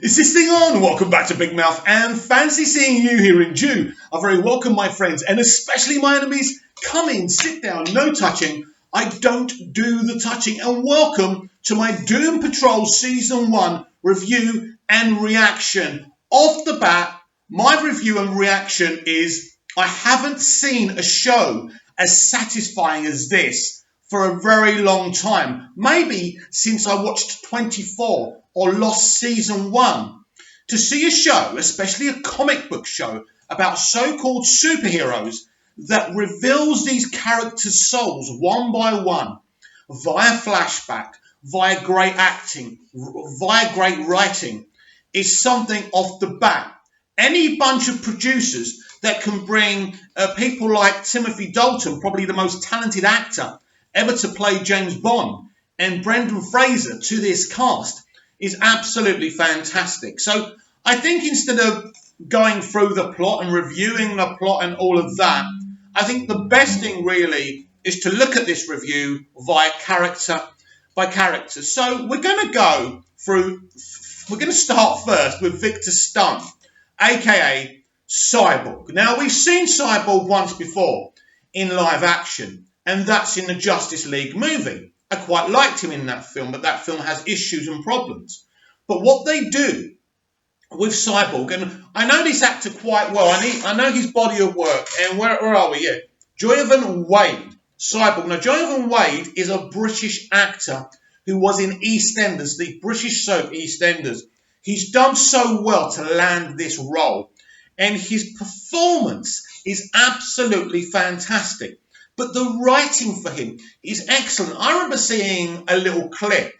Is this thing on? Welcome back to Big Mouth and fancy seeing you here in Jew. A very welcome, my friends, and especially my enemies. Come in, sit down, no touching. I don't do the touching. And welcome to my Doom Patrol Season 1 review and reaction. Off the bat, my review and reaction is I haven't seen a show as satisfying as this for a very long time. Maybe since I watched 24 or Lost Season 1. To see a show, especially a comic book show, about so-called superheroes that reveals these characters' souls one by one, via flashback, via great acting, via great writing, is something off the bat. Any bunch of producers that can bring people like Timothy Dalton, probably the most talented actor ever to play James Bond, and Brendan Fraser to this cast is absolutely fantastic. So I think instead of going through the plot and reviewing the plot and all of that, I think the best thing really is to look at this review via character by character. So we're going to start first with Victor Stunt, aka Cyborg. Now, we've seen Cyborg once before in live action, and that's in the Justice League movie. I quite liked him in that film, but that film has issues and problems. But what they do with Cyborg, and I know this actor quite well, I know his body of work, and where are we? Yeah, Joyvan Wade, Cyborg. Now, Joyvan Wade is a British actor who was in EastEnders, the British soap EastEnders. He's done so well to land this role, and his performance is absolutely fantastic. But the writing for him is excellent. I remember seeing a little clip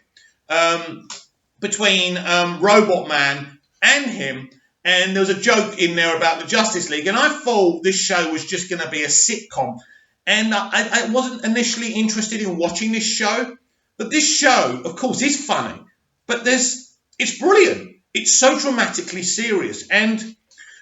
between Robot Man and him, and there was a joke in there about the Justice League, and I thought this show was just going to be a sitcom, and I wasn't initially interested in watching this show. But this show, of course, is funny, but it's brilliant. It's so dramatically serious, and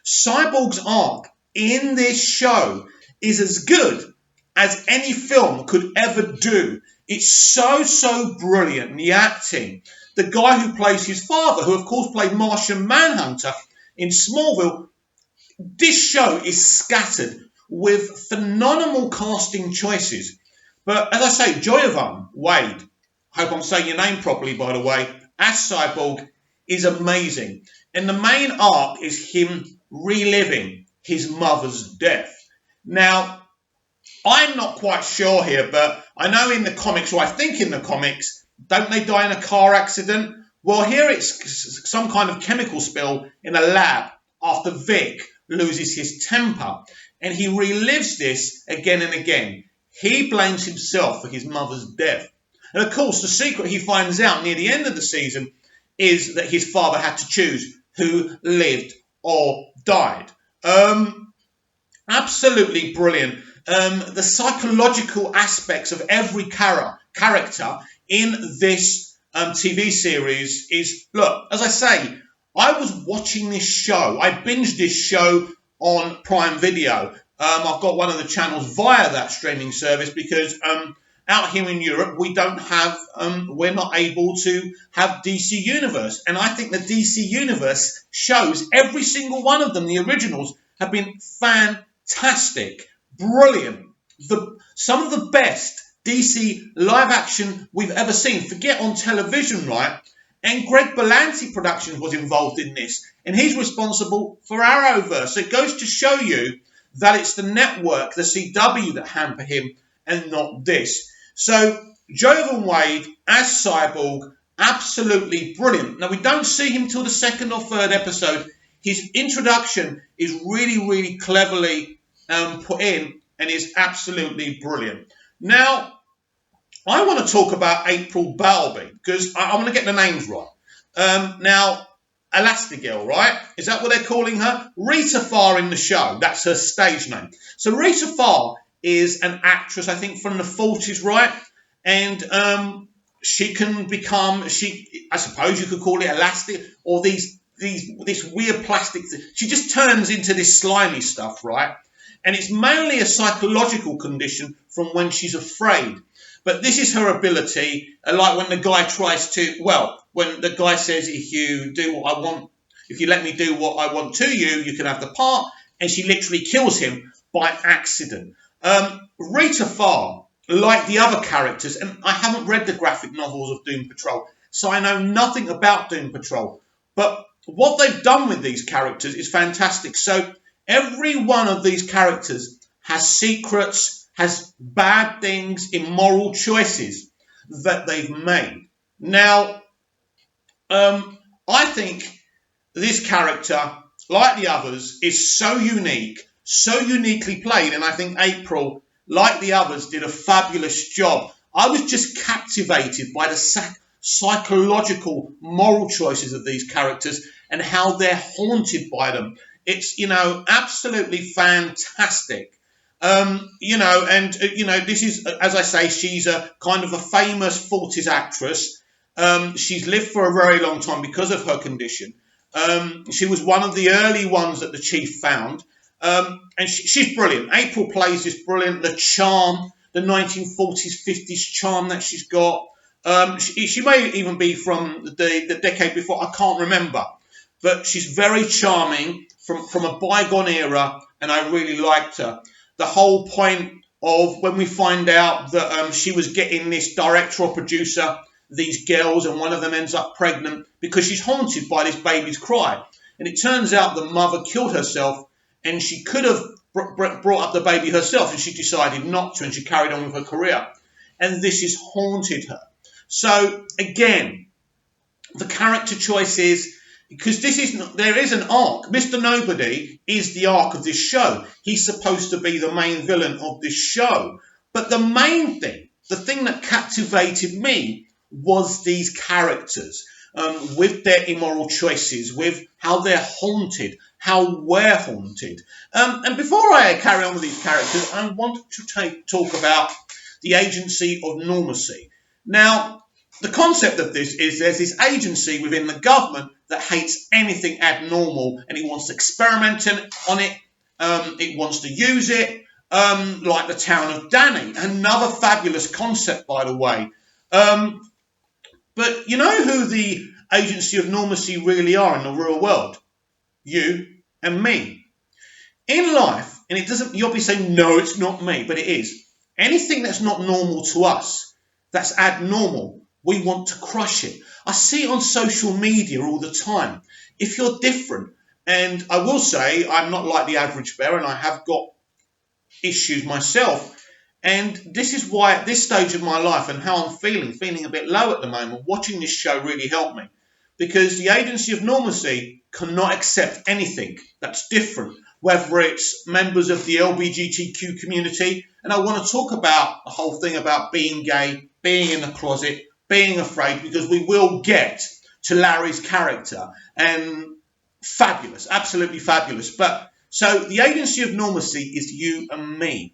Cyborg's arc in this show is as good as any film could ever do. It's so brilliant. The acting, the guy who plays his father, who of course played Martian Manhunter in Smallville, this show is scattered with phenomenal casting choices. But as I say, Joyvan Wade, hope I'm saying your name properly by the way, as Cyborg is amazing. And the main arc is him reliving his mother's death. Now, I'm not quite sure here, but I know in the comics, or I think in the comics, don't they die in a car accident? Well, here it's some kind of chemical spill in a lab after Vic loses his temper. And he relives this again and again. He blames himself for his mother's death. And of course, the secret he finds out near the end of the season is that his father had to choose who lived or died. Absolutely brilliant. The psychological aspects of every character in this TV series is, look, as I say, I was watching this show. I binged this show on Prime Video. I've got one of the channels via that streaming service because out here in Europe, we don't have, we're not able to have DC Universe. And I think the DC Universe shows, every single one of them, the originals, have been fantastic. Brilliant. Some of the best DC live action we've ever seen. Forget on television, right? And Greg Berlanti Productions was involved in this. And he's responsible for Arrowverse. So it goes to show you that it's the network, the CW, that hamper him and not this. So Joyvan Wade as Cyborg, absolutely brilliant. Now, we don't see him till the second or third episode. His introduction is really cleverly put in and is absolutely brilliant. Now, I want to talk about April Balby because I want to get the names right. Now, Elastigirl, right? Is that what they're calling her? Rita Farr in the show. That's her stage name. So Rita Farr is an actress, I think, from the 40s, right? And she can become, I suppose you could call it elastic, or this weird plastic thing. She just turns into this slimy stuff, right? And it's mainly a psychological condition from when she's afraid. But this is her ability. Like when the guy tries to, well, when the guy says, if you do what I want, if you let me do what I want to you, you can have the part. And she literally kills him by accident. Rita Farr, like the other characters, and I haven't read the graphic novels of Doom Patrol, so I know nothing about Doom Patrol. But what they've done with these characters is fantastic. So every one of these characters has secrets, has bad things, immoral choices that they've made. Now, I think this character, like the others, is so unique, so uniquely played, and I think April, like the others, did a fabulous job. I was just captivated by the psychological, moral choices of these characters and how they're haunted by them. It's, absolutely fantastic. This is, as I say, she's a kind of a famous 40s actress. She's lived for a very long time because of her condition. She was one of the early ones that the chief found. And she's brilliant. April plays this brilliant. The charm, the 1940s, 50s charm that she's got. She may even be from the decade before. I can't remember. But she's very charming from a bygone era, and I really liked her. The whole point of when we find out that she was getting this director or producer, these girls, and one of them ends up pregnant because she's haunted by this baby's cry. And it turns out the mother killed herself, and she could have brought up the baby herself, and she decided not to, and she carried on with her career. And this has haunted her. So, again, the character choices, because there is an arc. Mr. Nobody is the arc of this show. He's supposed to be the main villain of this show. But the main thing, the thing that captivated me, was these characters, with their immoral choices, with how they're haunted, how we're haunted. And before I carry on with these characters, I want to talk about the agency of normalcy. Now, the concept of this is there's this agency within the government that hates anything abnormal, and it wants to experiment on it. It wants to use it, like the town of Danny. Another fabulous concept, by the way. But you know who the agency of normalcy really are in the real world? You and me. In life, and it doesn't, you'll be saying, no, it's not me, but it is. Anything that's not normal to us, that's abnormal, we want to crush it. I see it on social media all the time. If you're different, and I will say I'm not like the average bear, and I have got issues myself. And this is why at this stage of my life and how I'm feeling a bit low at the moment, watching this show really helped me. Because the agency of normalcy cannot accept anything that's different, whether it's members of the LGBTQ community. And I want to talk about the whole thing about being gay, being in the closet, being afraid, because we will get to Larry's character. And fabulous, absolutely fabulous. But so the agency of normalcy is you and me.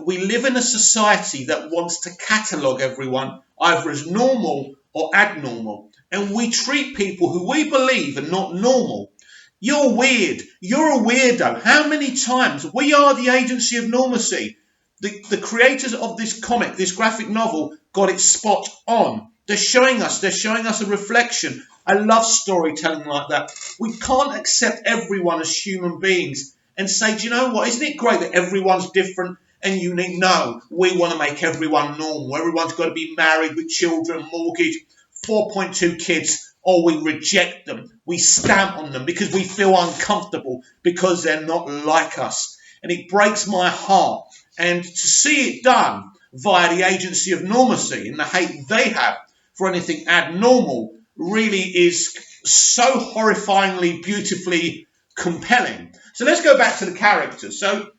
We live in a society that wants to catalogue everyone either as normal or abnormal. And we treat people who we believe are not normal. You're weird. You're a weirdo. How many times? We are the agency of normalcy. The creators of this comic, this graphic novel, got it spot on. They're showing us a reflection. I love storytelling like that. We can't accept everyone as human beings and say, do you know what? Isn't it great that everyone's different and unique? No, we want to make everyone normal. Everyone's got to be married with children, mortgage, 4.2 kids, or we reject them. We stamp on them because we feel uncomfortable because they're not like us. And it breaks my heart. And to see it done via the agency of normalcy and the hate they have for anything abnormal really is so horrifying,ly beautifully compelling. So let's go back to the characters. So,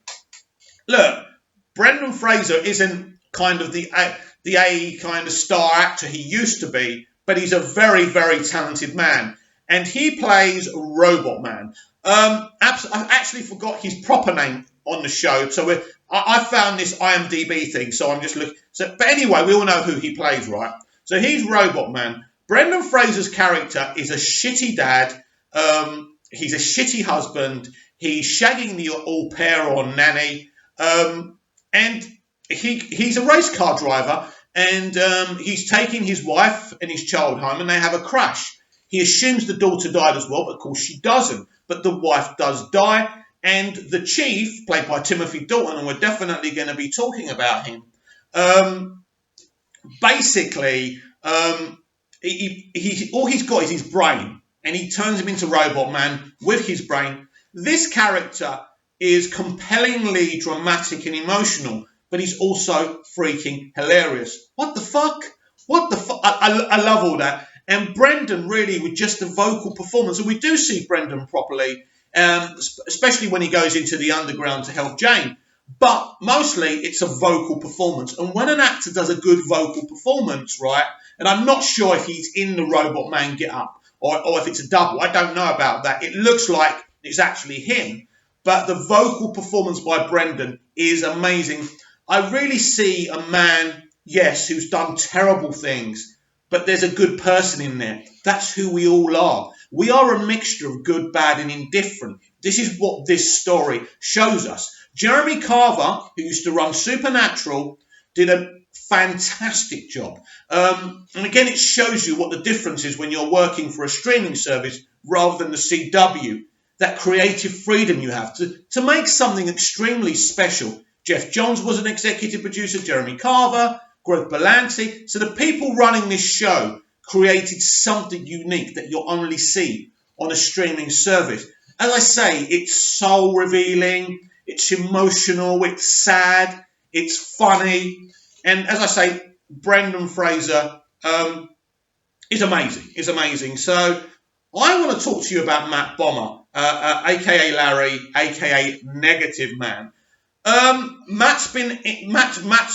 look, Brendan Fraser isn't kind of the A kind of star actor he used to be, but he's a very, very talented man. And he plays Robot Man. I actually forgot his proper name on the show. So I found this IMDb thing, so I'm just looking. So, but anyway, we all know who he plays, right? So he's Robot Man. Brendan Fraser's character is a shitty dad. He's a shitty husband. He's shagging the au pair or nanny. And he's a race car driver. and he's taking his wife and his child home, and they have a crash. He assumes the daughter died as well, but of course she doesn't. But the wife does die, and the chief, played by Timothy Dalton, and we're definitely going to be talking about him, basically, all he's got is his brain, and he turns him into Robot Man with his brain. This character is compellingly dramatic and emotional, but he's also freaking hilarious. What the fuck? What the fuck? I love all that. And Brendan, really, with just the vocal performance, and we do see Brendan properly, especially when he goes into the underground to help Jane. But mostly, it's a vocal performance. And when an actor does a good vocal performance, right, and I'm not sure if he's in the Robot Man get-up or if it's a double. I don't know about that. It looks like it's actually him. But the vocal performance by Brendan is amazing. I really see a man, yes, who's done terrible things, but there's a good person in there. That's who we all are. We are a mixture of good, bad, and indifferent. This is what this story shows us. Jeremy Carver, who used to run Supernatural, did a fantastic job. And again, it shows you what the difference is when you're working for a streaming service rather than the CW. That creative freedom you have to make something extremely special. Jeff Johns was an executive producer, Jeremy Carver, Greg Berlanti. So the people running this show created something unique that you'll only see on a streaming service. As I say, it's soul revealing, it's emotional, it's sad, it's funny. And as I say, Brendan Fraser is amazing. Is amazing. So I want to talk to you about Matt Bomber, a.k.a. Larry, a.k.a. Negative Man. Matt's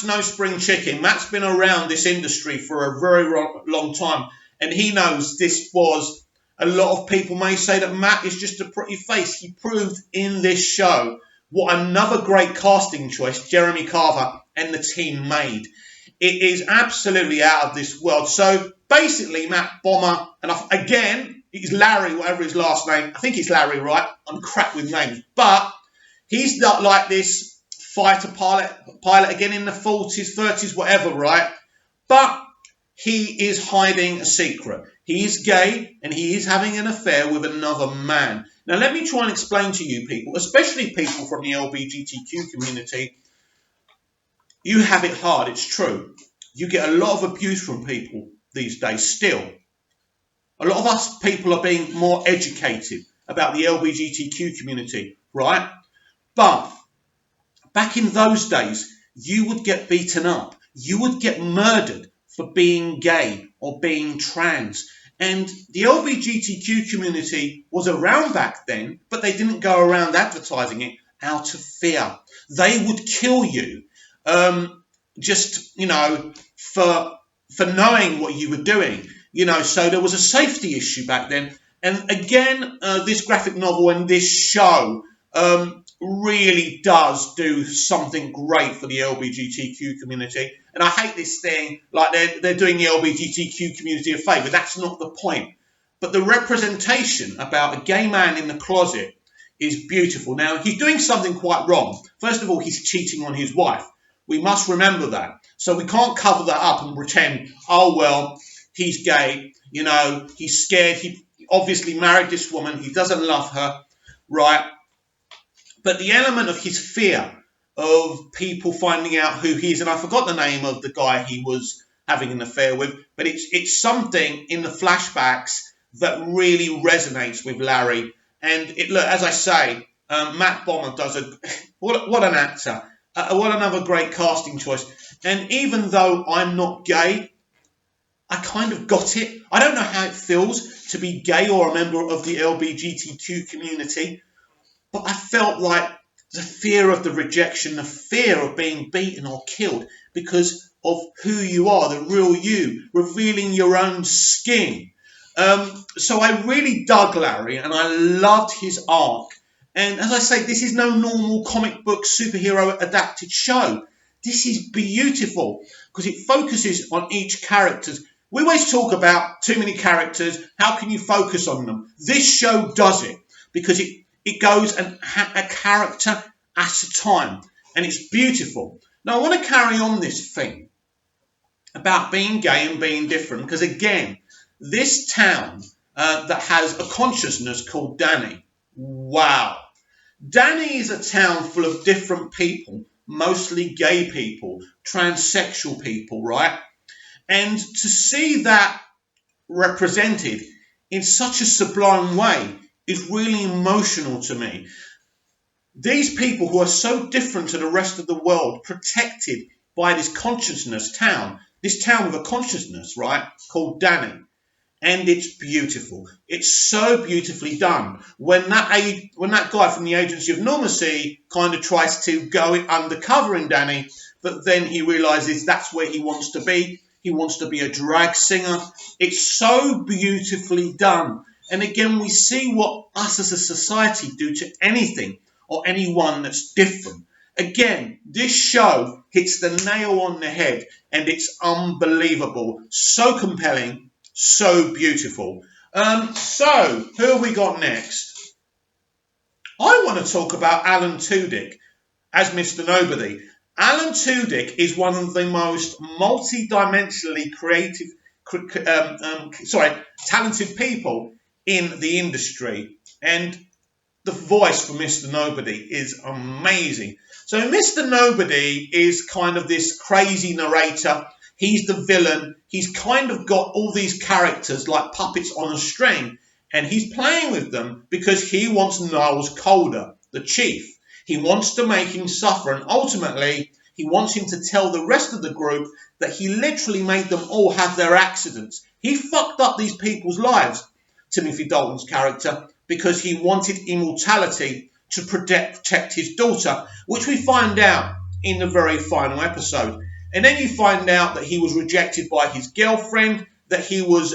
no spring chicken. Matt's been around this industry for a very long time, and he knows this was, a lot of people may say that Matt is just a pretty face. He proved in this show what another great casting choice Jeremy Carver and the team made. It is absolutely out of this world. So basically, Matt Bomber, and again, he's Larry, whatever his last name. I think it's Larry, right? I'm crap with names. But he's not like this fighter pilot again in the 40s, 30s, whatever, right? But he is hiding a secret. He is gay, and he is having an affair with another man. Now, let me try and explain to you people, especially people from the LGBTQ community, you have it hard, it's true. You get a lot of abuse from people these days still. A lot of us people are being more educated about the LGBTQ community, right? But back in those days, you would get beaten up. You would get murdered for being gay or being trans. And the LGBTQ community was around back then, but they didn't go around advertising it out of fear. They would kill you just, for knowing what you were doing. So there was a safety issue back then. And again, this graphic novel and this show really does do something great for the LGBTQ community. And I hate this thing, like they're doing the LGBTQ community a favour. That's not the point. But the representation about a gay man in the closet is beautiful. Now, he's doing something quite wrong. First of all, he's cheating on his wife. We must remember that. So we can't cover that up and pretend, oh, well, he's gay. He's scared. He obviously married this woman. He doesn't love her, right? But the element of his fear of people finding out who he is, and I forgot the name of the guy he was having an affair with, but it's something in the flashbacks that really resonates with Larry. And look, as I say, Matt Bomber does what an actor, what another great casting choice. And even though I'm not gay, I kind of got it. I don't know how it feels to be gay or a member of the LGBTQ community, but I felt like the fear of the rejection, the fear of being beaten or killed because of who you are, the real you, revealing your own skin. So I really dug Larry, and I loved his arc. And as I say, this is no normal comic book superhero adapted show. This is beautiful because it focuses on each character. We always talk about too many characters. How can you focus on them? This show does it because it goes and a character at a time, and it's beautiful. Now I want to carry on this thing, about being gay and being different. Because again, this town that has a consciousness called Danny. Wow. Danny is a town full of different people, mostly gay people, transsexual people, right? And to see that represented in such a sublime way is really emotional to me. These people who are so different to the rest of the world, protected by this this town with a consciousness, right, called Danny. And it's beautiful. It's so beautifully done. When that guy from the Agency of Normacy kind of tries to go undercover in Danny, but then he realizes that's where he wants to be. He wants to be a drag singer. It's so beautifully done. And again, we see what us as a society do to anything or anyone that's different. Again, this show hits the nail on the head, and it's unbelievable. So compelling, so beautiful. So, who have we got next? I want to talk about Alan Tudyk as Mr. Nobody. Alan Tudyk is one of the most multi-dimensionally talented people in the industry. And the voice for Mr. Nobody is amazing. So Mr. Nobody is kind of this crazy narrator. He's the villain. He's kind of got all these characters like puppets on a string, and he's playing with them because he wants Niles Calder, the chief. He wants to make him suffer, and ultimately he wants him to tell the rest of the group that he literally made them all have their accidents. He fucked up these people's lives, Timothy Dalton's character, because he wanted immortality to protect his daughter, which we find out in the very final episode. And then you find out that he was rejected by his girlfriend, that he was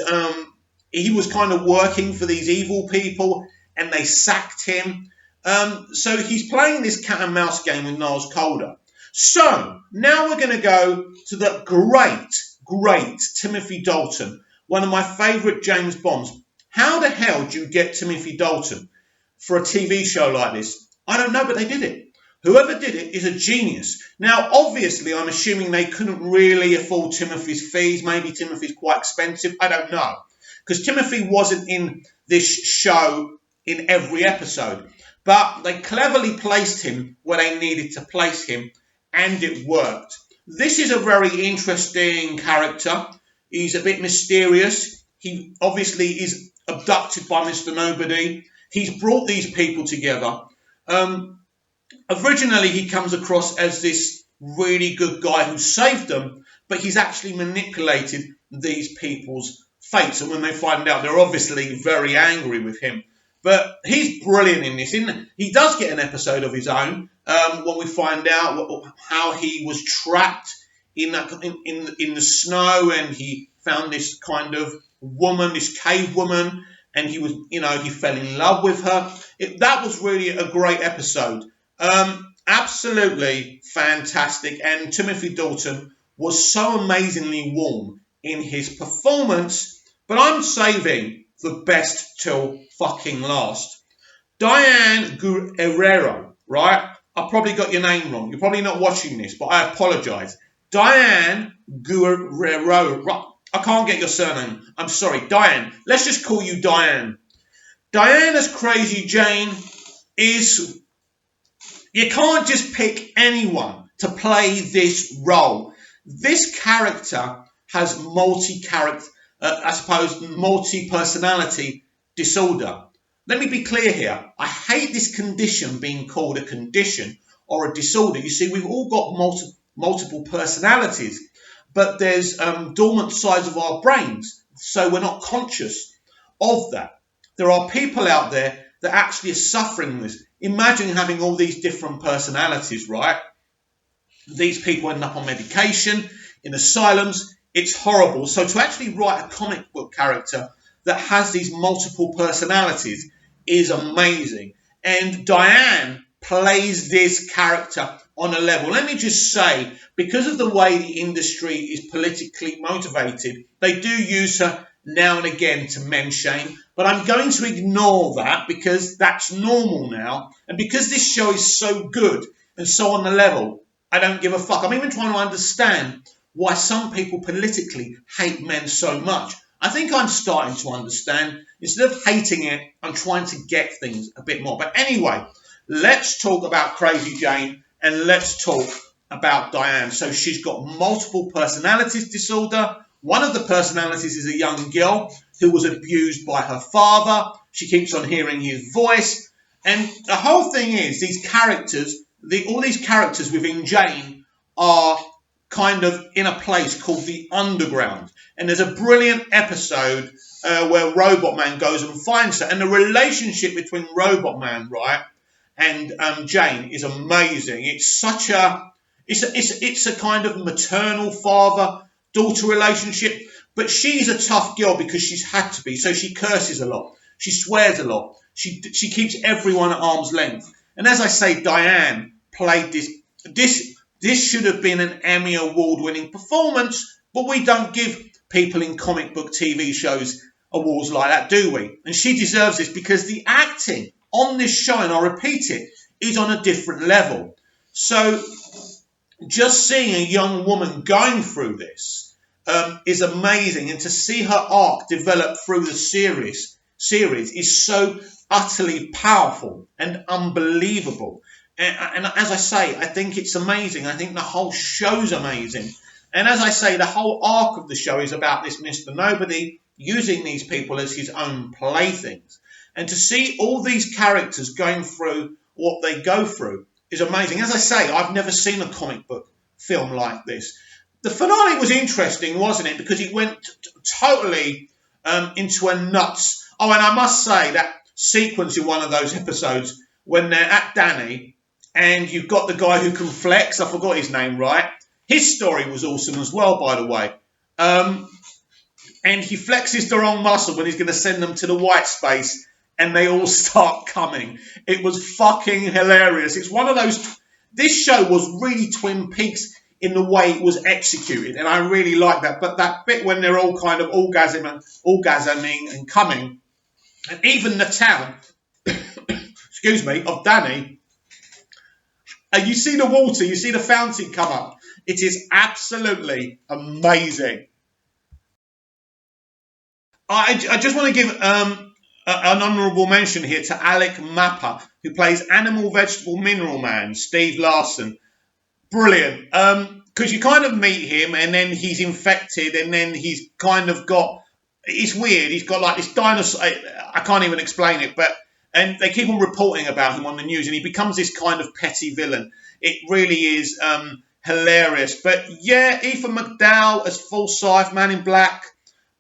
kind of working for these evil people, and they sacked him. So he's playing this cat and mouse game with Niles Calder. So now we're going to go to the great Timothy Dalton, one of my favourite James Bonds. How the hell do you get Timothy Dalton for a TV show like this? I don't know, but they did it. Whoever did it is a genius. Now, obviously, I'm assuming they couldn't really afford Timothy's fees. Maybe Timothy's quite expensive. I don't know. Because Timothy wasn't in this show in every episode. But they cleverly placed him where they needed to place him, and it worked. This is a very interesting character. He's a bit mysterious. He obviously is abducted by Mr. Nobody. He's brought these people together. Originally, he comes across as this really good guy who saved them, but he's actually manipulated these people's fates. And when they find out, they're obviously very angry with him. But he's brilliant in this. He does get an episode of his own when we find out how he was trapped in the snow, and he found this kind of woman, this cave woman, and he fell in love with her. That was really a great episode. Absolutely fantastic. And Timothy Dalton was so amazingly warm in his performance. But I'm saving the best till fucking last. Diane Guerrero, right? I probably got your name wrong. You're probably not watching this, but I apologise. Diane Guerrero. I can't get your surname. I'm sorry. Diane. Let's just call you Diane. Diane as Crazy Jane is... You can't just pick anyone to play this role. This character has multi-personality disorder. Let me be clear here. I hate this condition being called a condition or a disorder. You see, we've all got multiple personalities, but there's dormant sides of our brains, so we're not conscious of that. There are people out there that actually are suffering this. Imagine having all these different personalities, right? These people end up on medication, in asylums. It's horrible. So to actually write a comic book character that has these multiple personalities is amazing. And Diane plays this character on a level. Let me just say, because of the way the industry is politically motivated, they do use her now and again to men's shame. But I'm going to ignore that because that's normal now. And because this show is so good and so on the level, I don't give a fuck. I'm even trying to understand why some people politically hate men so much. I think I'm starting to understand. Instead of hating it, I'm trying to get things a bit more. But anyway, let's talk about Crazy Jane and let's talk about Diane. So she's got multiple personalities disorder. One of the personalities is a young girl who was abused by her father. She keeps on hearing his voice. And the whole thing is, these characters, all these characters within Jane are kind of in a place called the Underground. And there's a brilliant episode where Robot Man goes and finds her. And the relationship between Robot Man, right, and Jane is amazing. It's such a, it's a kind of maternal father-daughter relationship. But she's a tough girl because she's had to be. So she curses a lot. She swears a lot. She keeps everyone at arm's length. And as I say, Diane played this should have been an Emmy Award-winning performance, but we don't give people in comic book TV shows awards like that, do we? And she deserves this because the acting on this show, and I'll repeat it, is on a different level. So just seeing a young woman going through this is amazing. And to see her arc develop through the series is so utterly powerful and unbelievable. And as I say, I think it's amazing. I think the whole show's amazing. And as I say, the whole arc of the show is about this Mr. Nobody using these people as his own playthings. And to see all these characters going through what they go through is amazing. As I say, I've never seen a comic book film like this. The finale was interesting, wasn't it? Because it went totally into a nuts. Oh, and I must say that sequence in one of those episodes when they're at Danny and you've got the guy who can flex. I forgot his name, right? His story was awesome as well, by the way. And he flexes the wrong muscle when he's going to send them to the white space and they all start coming. It was fucking hilarious. It's one of those... This show was really Twin Peaks in the way it was executed, and I really like that. But that bit when they're all kind of orgasming and coming, and even the town, excuse me, of Danny, you see the water, you see the fountain come up. It is absolutely amazing. I just want to give an honourable mention here to Alec Mappa, who plays Animal Vegetable Mineral Man, Steve Larson. Brilliant. Because you kind of meet him and then he's infected and then he's kind of got... It's weird. He's got like this dinosaur... I can't even explain it, but... And they keep on reporting about him on the news and he becomes this kind of petty villain. It really is hilarious. But yeah, Ethan McDowell as Forsyth, Man in Black,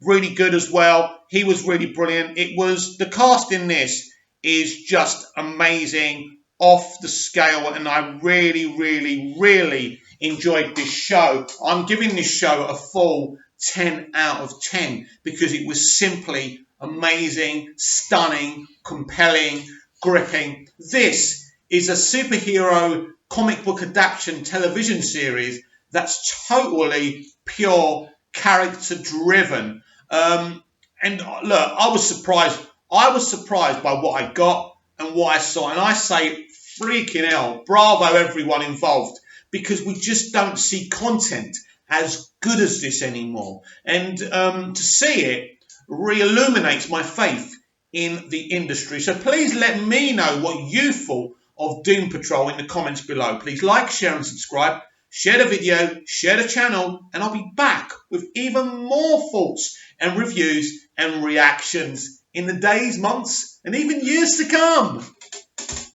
really good as well. He was really brilliant. The cast in this is just amazing, off the scale, and I really, really, really enjoyed this show. I'm giving this show a full 10 out of 10 because it was simply amazing, stunning, compelling, gripping. This is a superhero comic book adaptation television series that's totally pure character driven. And look, I was surprised. I was surprised by what I got and what I saw. And I say, freaking hell, bravo everyone involved, because we just don't see content as good as this anymore. And to see it re-illuminates my faith in the industry. So please let me know what you thought of Doom Patrol in the comments below. Please like, share and subscribe. Share the video, share the channel, and I'll be back with even more thoughts and reviews and reactions in the days, months, and even years to come.